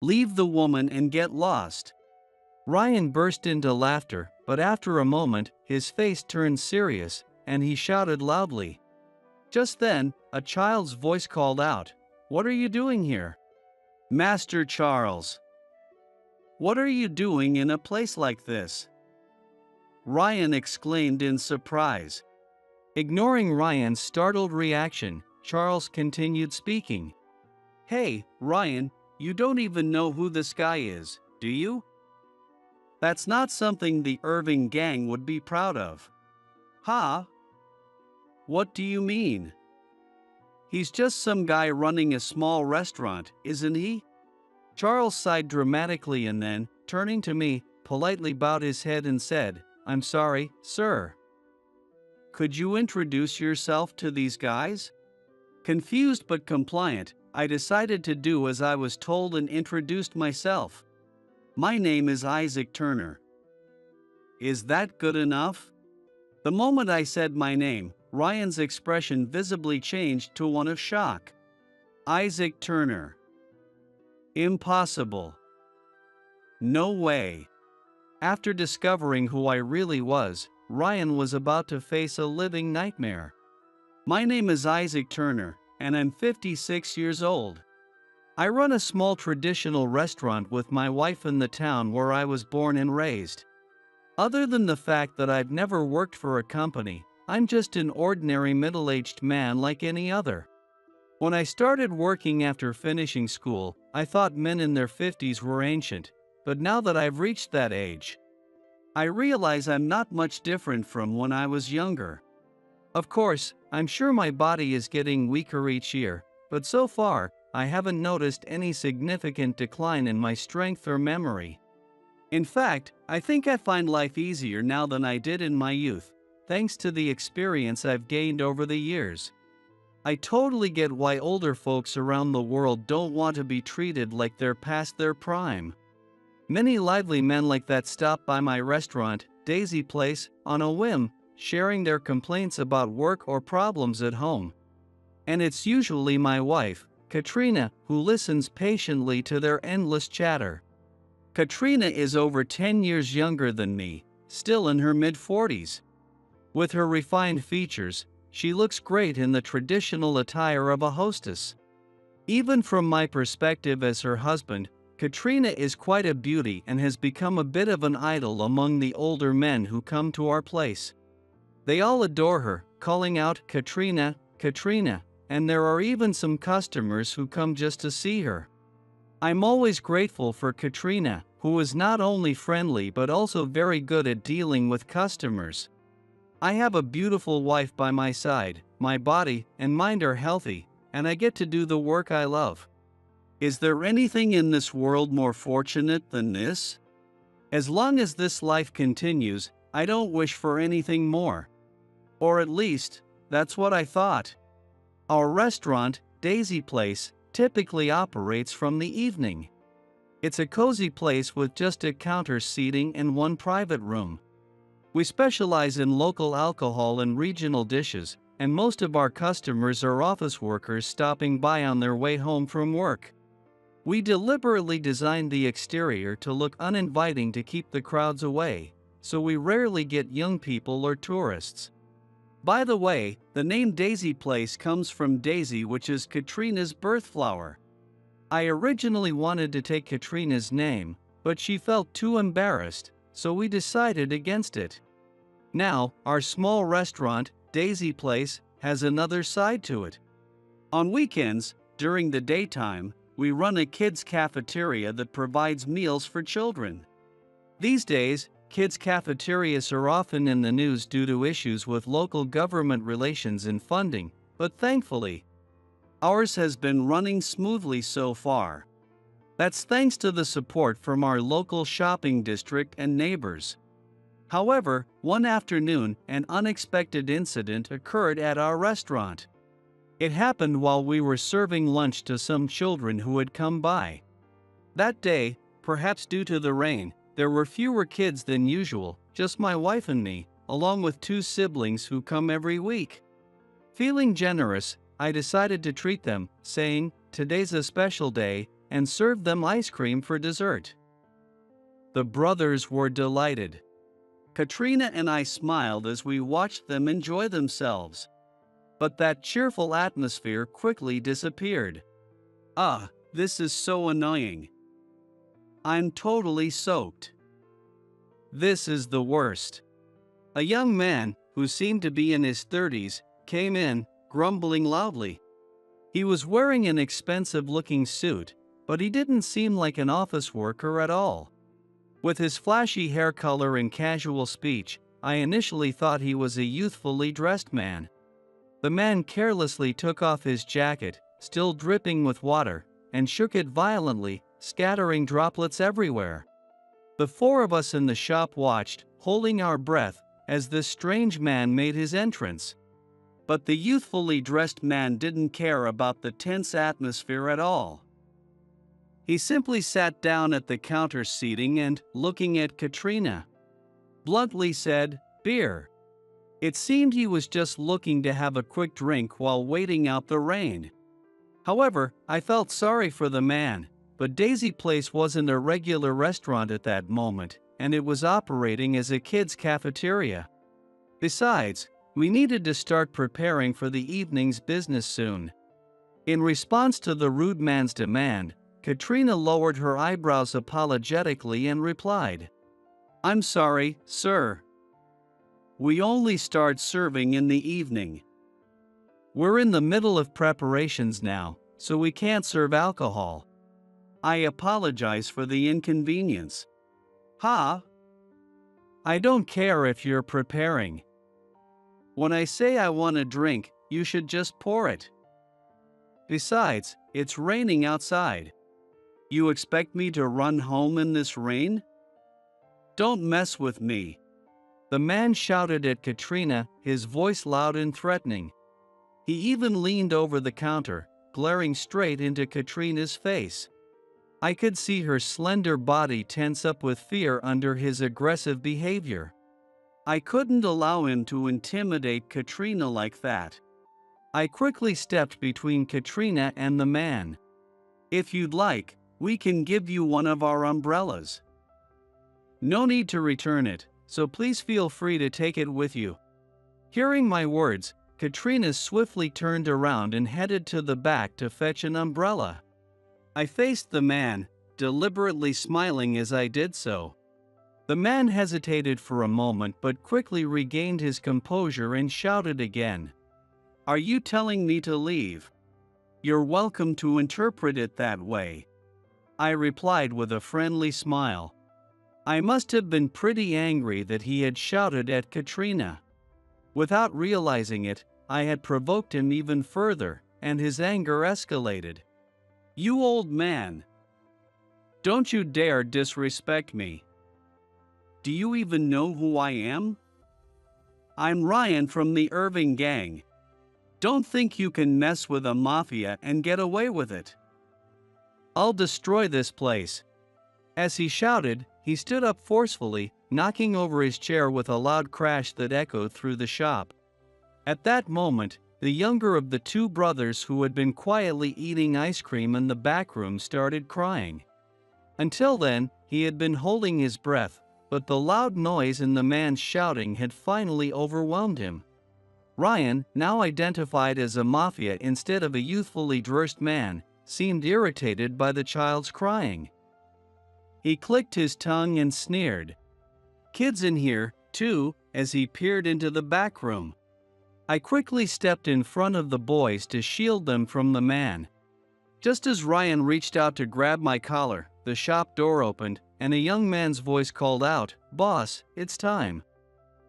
Leave the woman and get lost." Ryan burst into laughter, but after a moment, his face turned serious, and he shouted loudly. Just then, a child's voice called out, "What are you doing here?" "Master Charles, what are you doing in a place like this?" Ryan exclaimed in surprise. Ignoring Ryan's startled reaction, Charles continued speaking. "Hey, Ryan, you don't even know who this guy is, do you? That's not something the Irving gang would be proud of." "Huh? What do you mean?" "He's just some guy running a small restaurant, isn't he?" Charles sighed dramatically and then, turning to me, politely bowed his head and said, "I'm sorry, sir. Could you introduce yourself to these guys?" Confused but compliant, I decided to do as I was told and introduced myself. "My name is Isaac Turner." "Is that good enough?" The moment I said my name, Ryan's expression visibly changed to one of shock. "Isaac Turner? Impossible. No way." After discovering who I really was, Ryan was about to face a living nightmare. "My name is Isaac Turner, and I'm 56 years old. I run a small traditional restaurant with my wife in the town where I was born and raised. Other than the fact that I've never worked for a company, I'm just an ordinary middle-aged man like any other. When I started working after finishing school, I thought men in their 50s were ancient, but now that I've reached that age, I realize I'm not much different from when I was younger. Of course, I'm sure my body is getting weaker each year, but so far, I haven't noticed any significant decline in my strength or memory. In fact, I think I find life easier now than I did in my youth, thanks to the experience I've gained over the years. I totally get why older folks around the world don't want to be treated like they're past their prime. Many lively men like that stop by my restaurant, Daisy Place, on a whim, sharing their complaints about work or problems at home. And it's usually my wife, Katrina, who listens patiently to their endless chatter. Katrina is over 10 years younger than me, still in her mid-40s. With her refined features, she looks great in the traditional attire of a hostess. Even from my perspective as her husband, Katrina is quite a beauty and has become a bit of an idol among the older men who come to our place. They all adore her, calling out, "Katrina, Katrina," and there are even some customers who come just to see her. I'm always grateful for Katrina, who is not only friendly but also very good at dealing with customers. I have a beautiful wife by my side, my body and mind are healthy, and I get to do the work I love. Is there anything in this world more fortunate than this? As long as this life continues, I don't wish for anything more. Or at least, that's what I thought. Our restaurant, Daisy Place, typically operates from the evening. It's a cozy place with just a counter seating and one private room. We specialize in local alcohol and regional dishes, and most of our customers are office workers stopping by on their way home from work. We deliberately designed the exterior to look uninviting to keep the crowds away, so we rarely get young people or tourists. By the way, the name Daisy Place comes from Daisy, which is Katrina's birth flower. I originally wanted to take Katrina's name, but she felt too embarrassed, so we decided against it. Now, our small restaurant, Daisy Place, has another side to it. On weekends, during the daytime, we run a kids' cafeteria that provides meals for children. These days, kids' cafeterias are often in the news due to issues with local government relations and funding, but thankfully, ours has been running smoothly so far. That's thanks to the support from our local shopping district and neighbors. However, one afternoon, an unexpected incident occurred at our restaurant. It happened while we were serving lunch to some children who had come by. That day, perhaps due to the rain, there were fewer kids than usual, just my wife and me, along with two siblings who come every week. Feeling generous, I decided to treat them, saying, "Today's a special day, and served them ice cream for dessert. The brothers were delighted. Katrina and I smiled as we watched them enjoy themselves. But that cheerful atmosphere quickly disappeared. Ah, this is so annoying. I'm totally soaked. This is the worst. A young man, who seemed to be in his 30s, came in, grumbling loudly. He was wearing an expensive-looking suit, but he didn't seem like an office worker at all. With his flashy hair color and casual speech, I initially thought he was a youthfully dressed man. The man carelessly took off his jacket, still dripping with water, and shook it violently, scattering droplets everywhere. The four of us in the shop watched, holding our breath, as this strange man made his entrance. But the youthfully dressed man didn't care about the tense atmosphere at all. He simply sat down at the counter seating and, looking at Katrina, bluntly said, "Beer." It seemed he was just looking to have a quick drink while waiting out the rain. However, I felt sorry for the man, but Daisy Place wasn't a regular restaurant at that moment, and it was operating as a kids' cafeteria. Besides, we needed to start preparing for the evening's business soon. In response to the rude man's demand, Katrina lowered her eyebrows apologetically and replied, "I'm sorry, sir. We only start serving in the evening. We're in the middle of preparations now, so we can't serve alcohol. I apologize for the inconvenience." "Ha? I don't care if you're preparing. When I say I want a drink, you should just pour it. Besides, it's raining outside. You expect me to run home in this rain? Don't mess with me." The man shouted at Katrina, his voice loud and threatening. He even leaned over the counter, glaring straight into Katrina's face. I could see her slender body tense up with fear under his aggressive behavior. I couldn't allow him to intimidate Katrina like that. I quickly stepped between Katrina and the man. "If you'd like, we can give you one of our umbrellas. No need to return it, so please feel free to take it with you." Hearing my words, Katrina swiftly turned around and headed to the back to fetch an umbrella. I faced the man, deliberately smiling as I did so. The man hesitated for a moment but quickly regained his composure and shouted again, "Are you telling me to leave?" "You're welcome to interpret it that way," I replied with a friendly smile. I must have been pretty angry that he had shouted at Katrina. Without realizing it, I had provoked him even further, and his anger escalated. "You old man! Don't you dare disrespect me! Do you even know who I am? I'm Ryan from the Irving gang. Don't think you can mess with a mafia and get away with it. I'll destroy this place." As he shouted, he stood up forcefully, knocking over his chair with a loud crash that echoed through the shop. At that moment, the younger of the two brothers who had been quietly eating ice cream in the back room started crying. Until then, he had been holding his breath, but the loud noise and the man's shouting had finally overwhelmed him. Ryan, now identified as a mafia instead of a youthfully dressed man, seemed irritated by the child's crying. He clicked his tongue and sneered, "Kids in here, too," as he peered into the back room. I quickly stepped in front of the boys to shield them from the man. Just as Ryan reached out to grab my collar, the shop door opened, and a young man's voice called out, "Boss, it's time."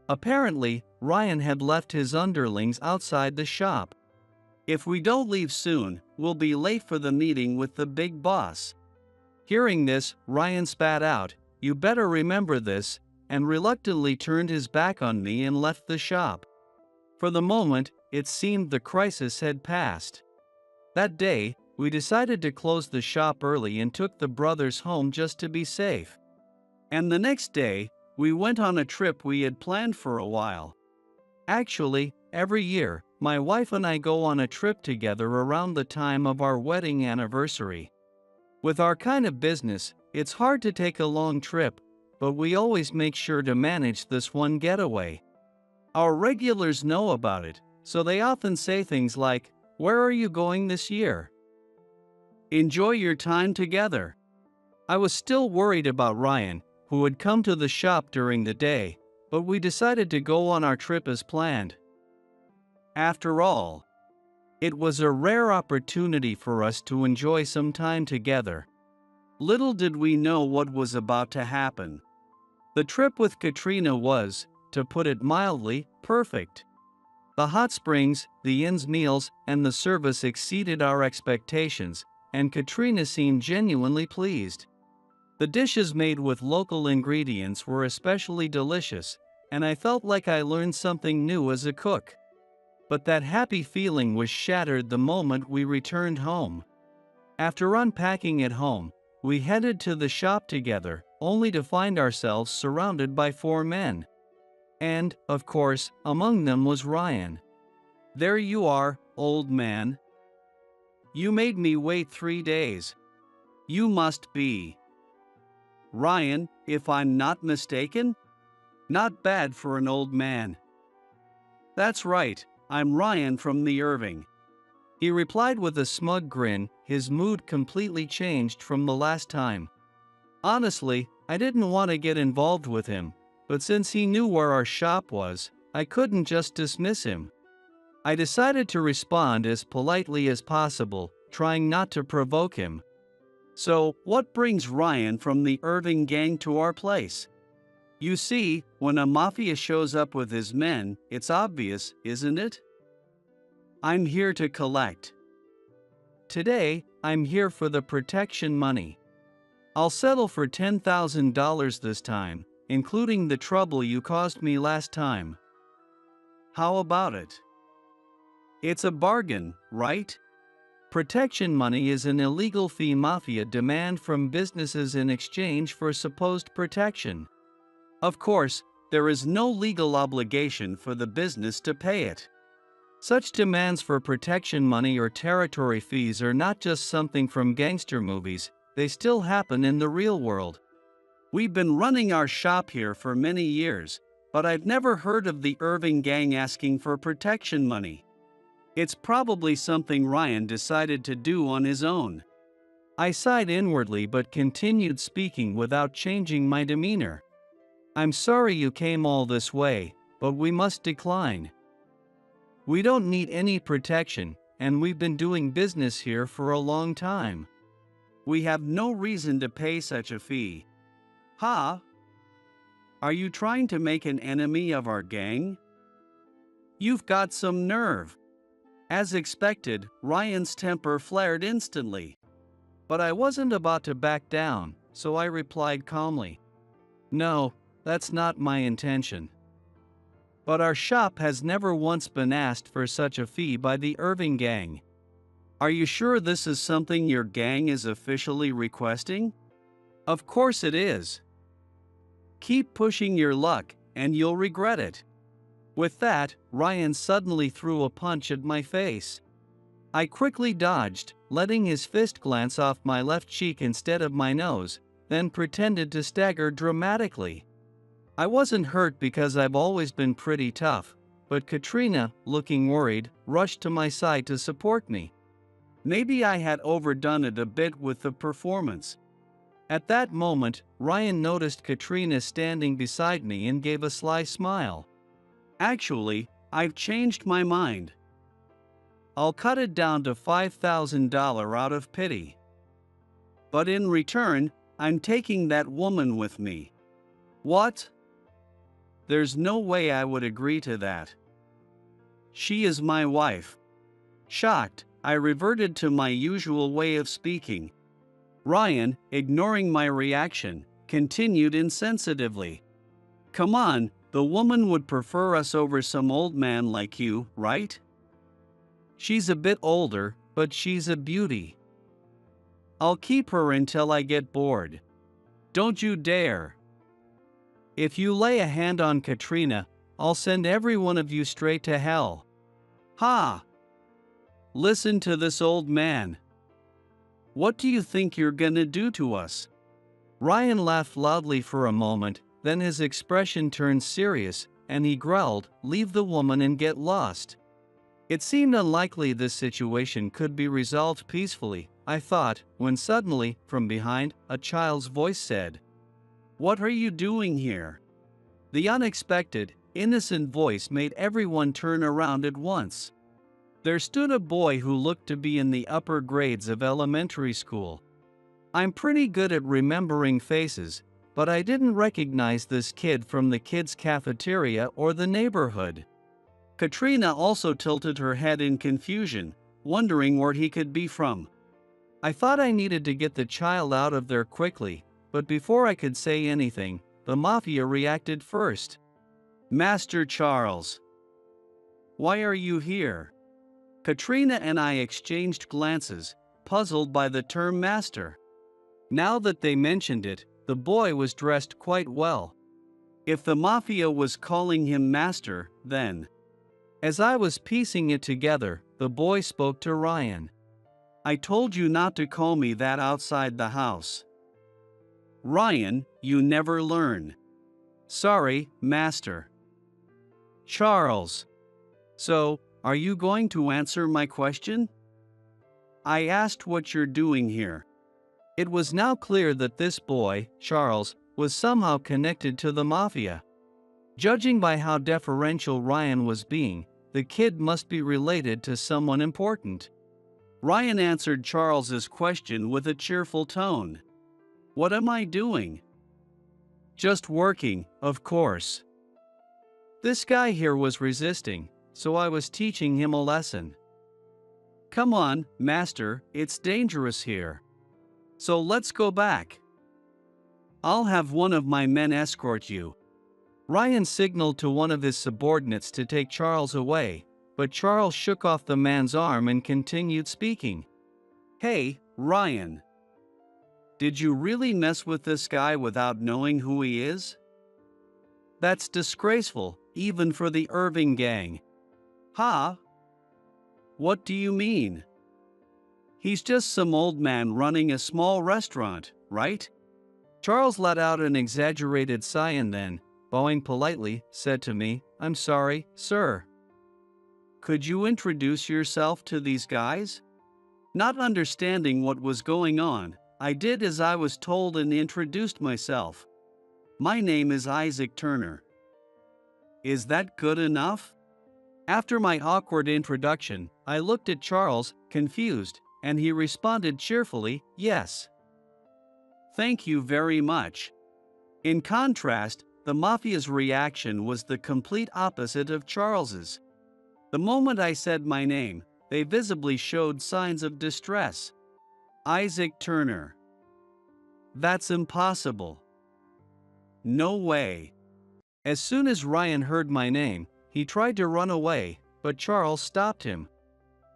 Apparently, Ryan had left his underlings outside the shop. "If we don't leave soon, we'll be late for the meeting with the big boss." Hearing this, Ryan spat out, "You better remember this," and reluctantly turned his back on me and left the shop. For the moment, it seemed the crisis had passed. That day, we decided to close the shop early and took the brothers home just to be safe. And the next day, we went on a trip we had planned for a while. Actually, every year, my wife and I go on a trip together around the time of our wedding anniversary. With our kind of business, it's hard to take a long trip, but we always make sure to manage this one getaway. Our regulars know about it, so they often say things like, "Where are you going this year? Enjoy your time together." I was still worried about Ryan, who had come to the shop during the day, but we decided to go on our trip as planned. After all, it was a rare opportunity for us to enjoy some time together. Little did we know what was about to happen. The trip with Katrina was, to put it mildly, perfect. The hot springs, the inn's meals, and the service exceeded our expectations, and Katrina seemed genuinely pleased. The dishes made with local ingredients were especially delicious, and I felt like I learned something new as a cook. But that happy feeling was shattered the moment we returned home. After unpacking at home, we headed to the shop together, only to find ourselves surrounded by 4 men. And, of course, among them was Ryan. "There you are, old man. You made me wait 3 days. You must be Ryan, if I'm not mistaken? Not bad for an old man." "That's right, I'm Ryan from the Irving," he replied with a smug grin, his mood completely changed from the last time. Honestly, I didn't want to get involved with him, but since he knew where our shop was, I couldn't just dismiss him. I decided to respond as politely as possible, trying not to provoke him. "So, what brings Ryan from the Irving gang to our place?" "You see, when a mafia shows up with his men, it's obvious, isn't it? I'm here to collect. Today, I'm here for the protection money. I'll settle for $10,000 this time, including the trouble you caused me last time. How about it? It's a bargain, right?" Protection money is an illegal fee mafia demand from businesses in exchange for supposed protection. Of course, there is no legal obligation for the business to pay it. Such demands for protection money or territory fees are not just something from gangster movies, they still happen in the real world. We've been running our shop here for many years, but I've never heard of the Irving gang asking for protection money. It's probably something Ryan decided to do on his own. I sighed inwardly but continued speaking without changing my demeanor. "I'm sorry you came all this way, but we must decline. We don't need any protection, and we've been doing business here for a long time. We have no reason to pay such a fee." "Ha? Are you trying to make an enemy of our gang? You've got some nerve." As expected, Ryan's temper flared instantly. But I wasn't about to back down, so I replied calmly, "No, that's not my intention. But our shop has never once been asked for such a fee by the Irving gang. Are you sure this is something your gang is officially requesting?" "Of course it is. Keep pushing your luck, and you'll regret it." With that, Ryan suddenly threw a punch at my face. I quickly dodged, letting his fist glance off my left cheek instead of my nose, then pretended to stagger dramatically. I wasn't hurt because I've always been pretty tough, but Katrina, looking worried, rushed to my side to support me. Maybe I had overdone it a bit with the performance. At that moment, Ryan noticed Katrina standing beside me and gave a sly smile. "Actually, I've changed my mind. I'll cut it down to $5,000 out of pity. But in return, I'm taking that woman with me." "What? There's no way I would agree to that. She is my wife." Shocked, I reverted to my usual way of speaking. Ryan, ignoring my reaction, continued insensitively, "Come on, the woman would prefer us over some old man like you, right? She's a bit older, but she's a beauty. I'll keep her until I get bored. Don't you dare. If you lay a hand on Katrina, I'll send every one of you straight to hell." "Ha! Listen to this old man. What do you think you're gonna do to us? Ryan laughed loudly for a moment, then his expression turned serious, and he growled, "Leave the woman and get lost." It seemed unlikely this situation could be resolved peacefully, I thought, when suddenly, from behind, a child's voice said, "What are you doing here?" The unexpected, innocent voice made everyone turn around at once. There stood a boy who looked to be in the upper grades of elementary school. I'm pretty good at remembering faces, but I didn't recognize this kid from the kids' cafeteria or the neighborhood. Katrina also tilted her head in confusion, wondering where he could be from. I thought I needed to get the child out of there quickly, but before I could say anything, the mafia reacted first. "Master Charles, why are you here?" Katrina and I exchanged glances, puzzled by the term master. Now that they mentioned it, the boy was dressed quite well. If the mafia was calling him master, then. As I was piecing it together, the boy spoke to Ryan. "I told you not to call me that outside the house." "Ryan, you never learn." "Sorry, master." "Charles. So, are you going to answer my question?" I asked what you're doing here. It was now clear that this boy, Charles, was somehow connected to the mafia. Judging by how deferential Ryan was being, the kid must be related to someone important. Ryan answered Charles's question with a cheerful tone. "What am I doing?" "Just working, of course." This guy here was resisting, so I was teaching him a lesson. "Come on, master, it's dangerous here. So let's go back. I'll have one of my men escort you." Ryan signaled to one of his subordinates to take Charles away, but Charles shook off the man's arm and continued speaking. "Hey, Ryan. Did you really mess with this guy without knowing who he is? That's disgraceful, even for the Irving gang." "Huh? What do you mean?" "He's just some old man running a small restaurant, right?" Charles let out an exaggerated sigh and then, bowing politely, said to me, "I'm sorry, sir." "Could you introduce yourself to these guys?" Not understanding what was going on, I did as I was told and introduced myself. "My name is Isaac Turner." "Is that good enough?" After my awkward introduction, I looked at Charles, confused, and he responded cheerfully, "Yes." "Thank you very much." In contrast, the mafia's reaction was the complete opposite of Charles's. The moment I said my name, they visibly showed signs of distress. "Isaac Turner. That's impossible." "No way." As soon as Ryan heard my name, he tried to run away, but Charles stopped him.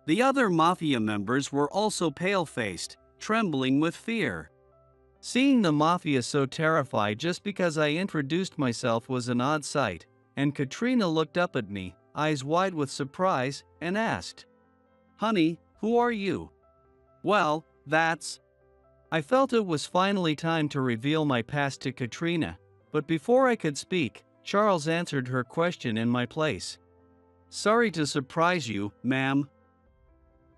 The other mafia members were also pale-faced, trembling with fear. Seeing the mafia so terrified just because I introduced myself was an odd sight, and Katrina looked up at me, eyes wide with surprise, and asked, "Honey, who are you?" "Well, that's..." I felt it was finally time to reveal my past to Katrina, but before I could speak, Charles answered her question in my place. "Sorry to surprise you, ma'am.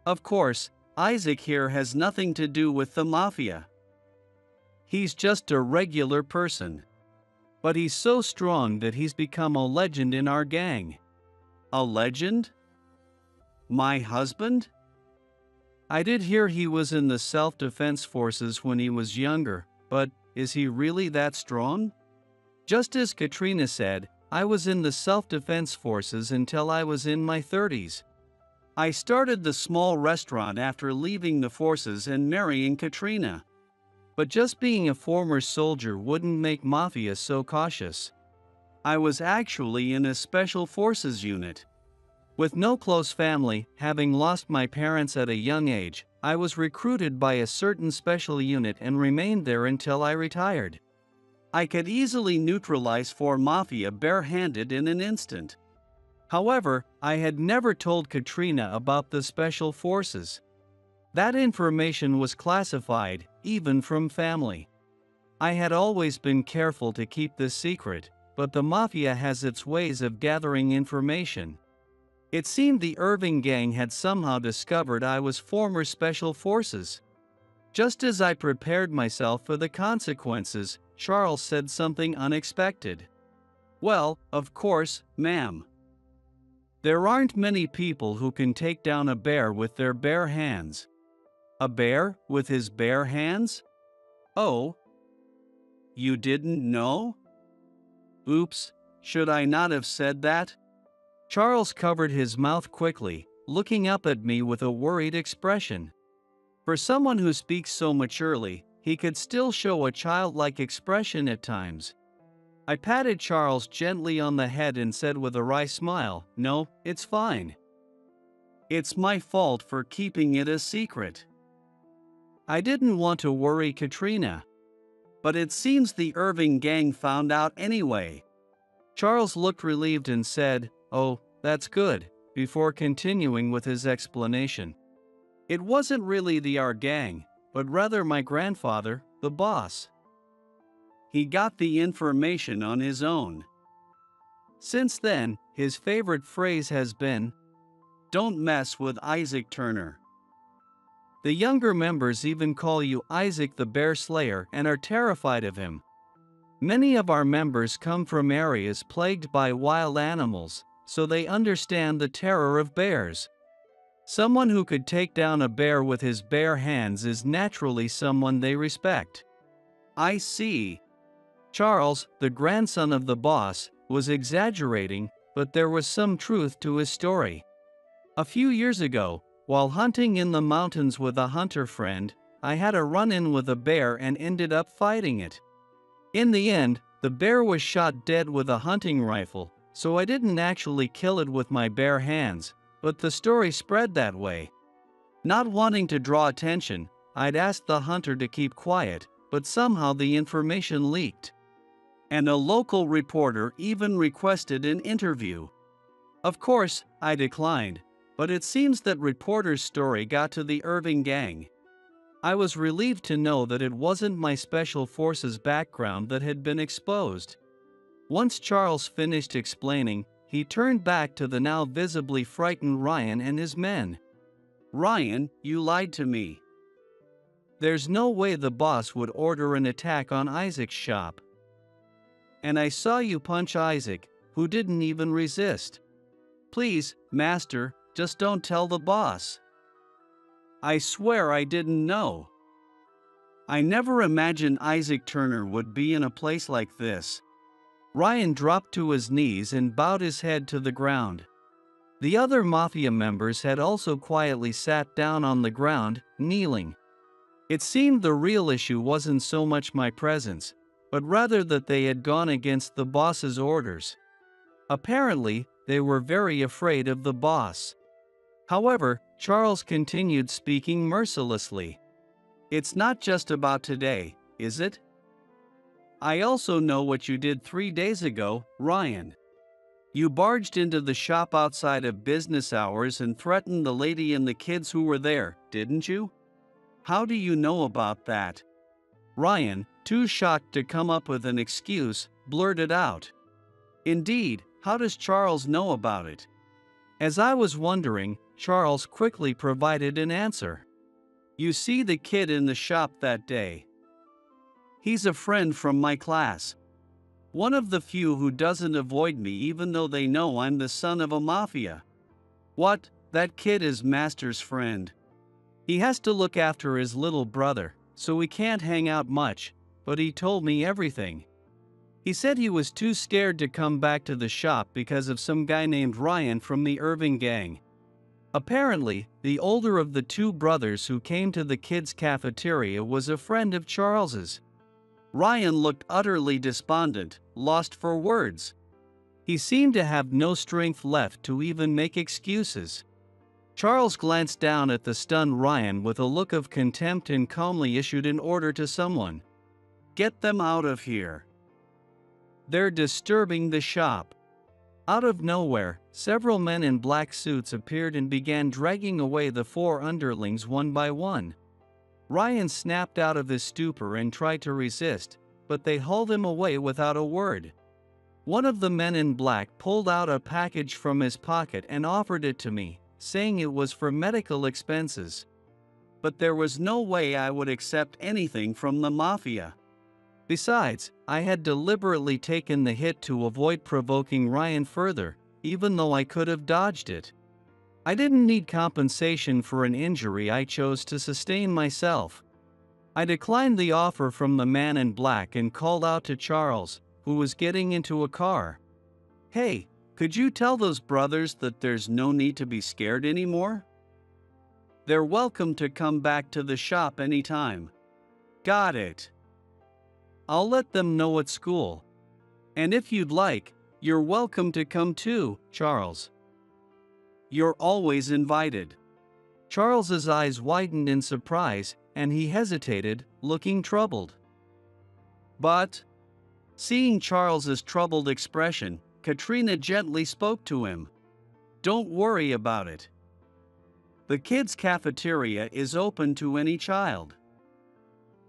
Of course, Isaac here has nothing to do with the mafia. He's just a regular person. But he's so strong that he's become a legend in our gang." "A legend? My husband?" "I did hear he was in the self-defense forces when he was younger, but is he really that strong?" Just as Katrina said, I was in the self-defense forces until I was in my 30s. I started the small restaurant after leaving the forces and marrying Katrina. But just being a former soldier wouldn't make mafia so cautious. I was actually in a special forces unit. With no close family, having lost my parents at a young age, I was recruited by a certain special unit and remained there until I retired. I could easily neutralize four mafia bare-handed in an instant. However, I had never told Katrina about the special forces. That information was classified, even from family. I had always been careful to keep this secret, but the mafia has its ways of gathering information. It seemed the Irving gang had somehow discovered I was former special forces. Just as I prepared myself for the consequences, Charles said something unexpected. Well, of course, ma'am. There aren't many people who can take down a bear with their bare hands. A bear with his bare hands? Oh, you didn't know? Oops, should I not have said that? Charles covered his mouth quickly, looking up at me with a worried expression. For someone who speaks so maturely, he could still show a childlike expression at times. I patted Charles gently on the head and said with a wry smile, "No, it's fine. It's my fault for keeping it a secret. I didn't want to worry Katrina. But it seems the Irving gang found out anyway." Charles looked relieved and said, "Oh, that's good," before continuing with his explanation. It wasn't really the R gang, but rather my grandfather, the boss. He got the information on his own. Since then, his favorite phrase has been, "Don't mess with Isaac Turner." The younger members even call you Isaac the Bear Slayer and are terrified of him. Many of our members come from areas plagued by wild animals, so they understand the terror of bears. Someone who could take down a bear with his bare hands is naturally someone they respect. I see. Charles, the grandson of the boss, was exaggerating, but there was some truth to his story. A few years ago, while hunting in the mountains with a hunter friend, I had a run-in with a bear and ended up fighting it. In the end, the bear was shot dead with a hunting rifle, so I didn't actually kill it with my bare hands, but the story spread that way. Not wanting to draw attention, I'd asked the hunter to keep quiet, but somehow the information leaked. And a local reporter even requested an interview. Of course, I declined. But it seems that reporter's story got to the Irving gang. I was relieved to know that it wasn't my special forces background that had been exposed. Once Charles finished explaining, he turned back to the now visibly frightened Ryan and his men. "Ryan, you lied to me. There's no way the boss would order an attack on Isaac's shop. And I saw you punch Isaac, who didn't even resist. Please, master, just don't tell the boss. I swear I didn't know. I never imagined Isaac Turner would be in a place like this." Ryan dropped to his knees and bowed his head to the ground. The other mafia members had also quietly sat down on the ground, kneeling. It seemed the real issue wasn't so much my presence, but rather that they had gone against the boss's orders. Apparently, they were very afraid of the boss. However, Charles continued speaking mercilessly. "It's not just about today, is it? I also know what you did 3 days ago, Ryan. You barged into the shop outside of business hours and threatened the lady and the kids who were there, didn't you? How do you know about that?" Ryan, too shocked to come up with an excuse, blurted out. "Indeed, how does Charles know about it?" As I was wondering, Charles quickly provided an answer. "You see the kid in the shop that day. He's a friend from my class. One of the few who doesn't avoid me even though they know I'm the son of a mafia. What, that kid is Master's friend. He has to look after his little brother, so we can't hang out much, but he told me everything. He said he was too scared to come back to the shop because of some guy named Ryan from the Irving gang. Apparently, the older of the two brothers who came to the kids' cafeteria was a friend of Charles's." Ryan looked utterly despondent, lost for words. He seemed to have no strength left to even make excuses. Charles glanced down at the stunned Ryan with a look of contempt and calmly issued an order to someone. "Get them out of here. They're disturbing the shop." Out of nowhere, several men in black suits appeared and began dragging away the four underlings one by one. Ryan snapped out of his stupor and tried to resist, but they hauled him away without a word. One of the men in black pulled out a package from his pocket and offered it to me, saying it was for medical expenses. But there was no way I would accept anything from the mafia. Besides, I had deliberately taken the hit to avoid provoking Ryan further, even though I could have dodged it. I didn't need compensation for an injury I chose to sustain myself. I declined the offer from the man in black and called out to Charles, who was getting into a car. "Hey, could you tell those brothers that there's no need to be scared anymore? They're welcome to come back to the shop anytime." "Got it. I'll let them know at school. And if you'd like, you're welcome to come too, Charles. You're always invited." Charles's eyes widened in surprise, and he hesitated, looking troubled. But, seeing Charles's troubled expression, Katrina gently spoke to him. "Don't worry about it. The kids' cafeteria is open to any child.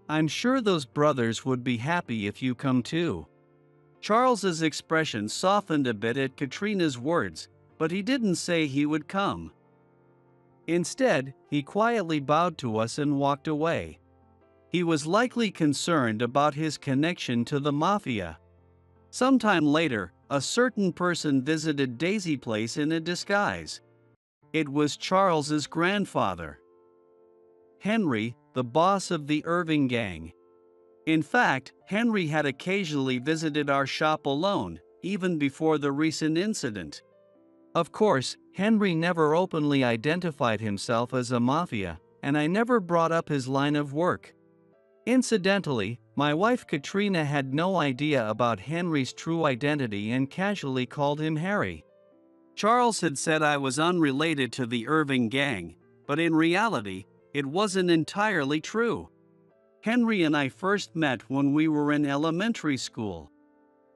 I'm sure those brothers would be happy if you come too." Charles's expression softened a bit at Katrina's words, but he didn't say he would come. Instead, he quietly bowed to us and walked away. He was likely concerned about his connection to the mafia. Sometime later, a certain person visited Daisy Place in a disguise. It was Charles's grandfather, Henry, the boss of the Irving gang. In fact, Henry had occasionally visited our shop alone, even before the recent incident. Of course, Henry never openly identified himself as a mafia, and I never brought up his line of work. Incidentally, my wife Katrina had no idea about Henry's true identity and casually called him Harry. Charles had said I was unrelated to the Irving gang, but in reality, it wasn't entirely true. Henry and I first met when we were in elementary school.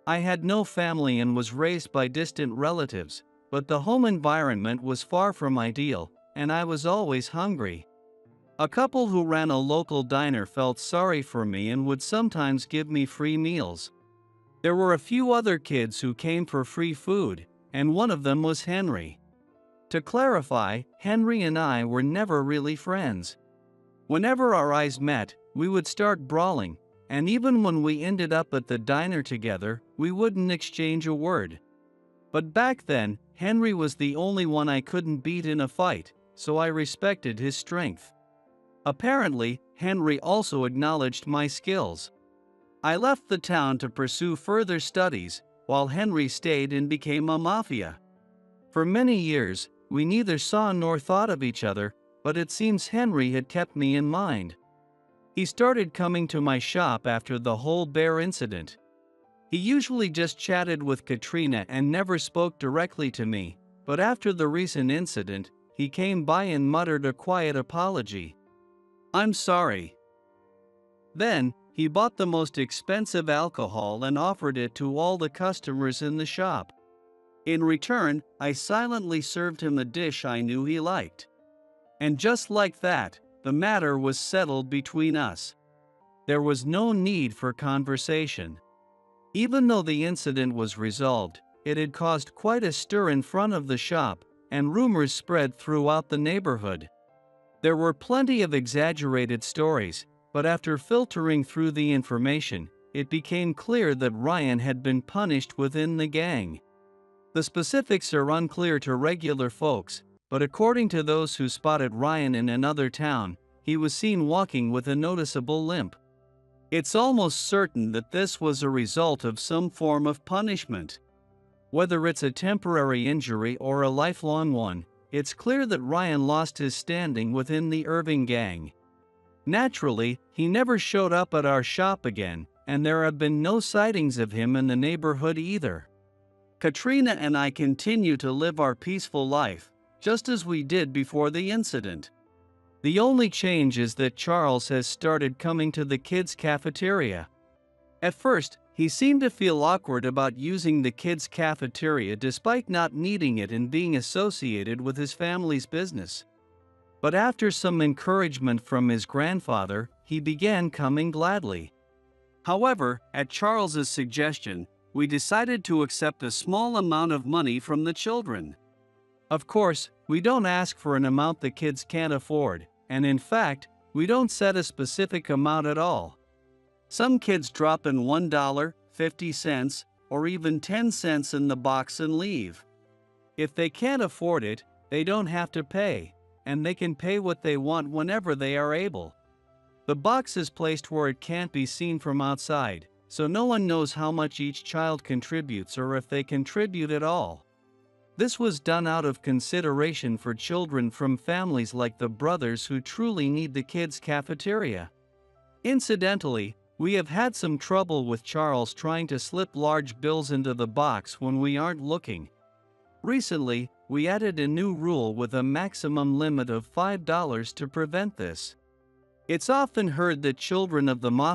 I had no family and was raised by distant relatives, but the home environment was far from ideal, and I was always hungry. A couple who ran a local diner felt sorry for me and would sometimes give me free meals. There were a few other kids who came for free food, and one of them was Henry. To clarify, Henry and I were never really friends. Whenever our eyes met, we would start brawling, and even when we ended up at the diner together, we wouldn't exchange a word. But back then, Henry was the only one I couldn't beat in a fight, so I respected his strength. Apparently, Henry also acknowledged my skills. I left the town to pursue further studies, while Henry stayed and became a mafia. For many years, we neither saw nor thought of each other, but it seems Henry had kept me in mind. He started coming to my shop after the whole bear incident. He usually just chatted with Katrina and never spoke directly to me, but after the recent incident, he came by and muttered a quiet apology. "I'm sorry." Then, he bought the most expensive alcohol and offered it to all the customers in the shop. In return, I silently served him a dish I knew he liked. And just like that, the matter was settled between us. There was no need for conversation. Even though the incident was resolved, it had caused quite a stir in front of the shop, and rumors spread throughout the neighborhood. There were plenty of exaggerated stories, but after filtering through the information, it became clear that Ryan had been punished within the gang. The specifics are unclear to regular folks, but according to those who spotted Ryan in another town, he was seen walking with a noticeable limp. It's almost certain that this was a result of some form of punishment. Whether it's a temporary injury or a lifelong one, it's clear that Ryan lost his standing within the Irving gang. Naturally, he never showed up at our shop again, and there have been no sightings of him in the neighborhood either. Katrina and I continue to live our peaceful life, just as we did before the incident. The only change is that Charles has started coming to the kids' cafeteria. At first, he seemed to feel awkward about using the kids' cafeteria despite not needing it and being associated with his family's business. But after some encouragement from his grandfather, he began coming gladly. However, at Charles's suggestion, we decided to accept a small amount of money from the children. Of course, we don't ask for an amount the kids can't afford, and in fact, we don't set a specific amount at all. Some kids drop in $1, 50 cents, or even 10 cents in the box and leave. If they can't afford it, they don't have to pay, and they can pay what they want whenever they are able. The box is placed where it can't be seen from outside, so no one knows how much each child contributes or if they contribute at all. This was done out of consideration for children from families like the brothers who truly need the kids' cafeteria. Incidentally, we have had some trouble with Charles trying to slip large bills into the box when we aren't looking. Recently, we added a new rule with a maximum limit of $5 to prevent this. It's often heard that children of the mafia